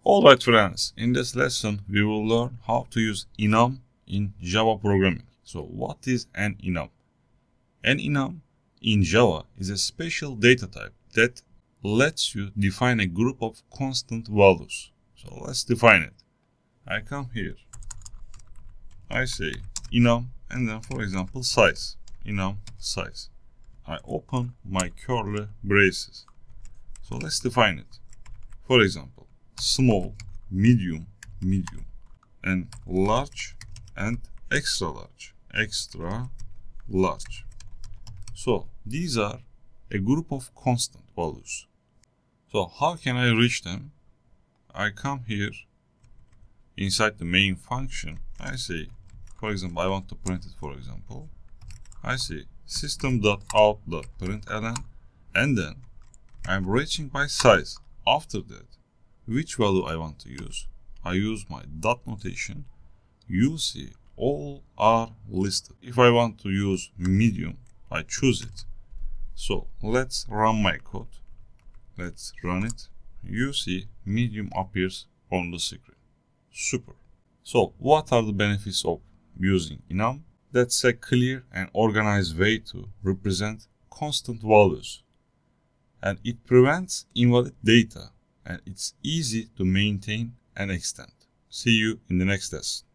Alright friends, in this lesson we will learn how to use enum in Java programming. So what is an enum? An enum in Java is a special data type that lets you define a group of constant values. So let's define it. I come here, I say enum and then for example size, enum size. I open my curly braces. So let's define it. For example, small, medium, medium, and large and extra large, extra large. So these are a group of constant values. So how can I reach them? I come here inside the main function. I say, for example, I want to print it, for example. I say system.out.println and then I'm reaching by size. After that, which value I want to use? I use my dot notation. You see all are listed. If I want to use medium, I choose it. So let's run my code. Let's run it. You see medium appears on the screen. Super. So what are the benefits of using enum? That's a clear and organized way to represent constant values. And it prevents invalid data. And it's easy to maintain and extend. See you in the next lesson.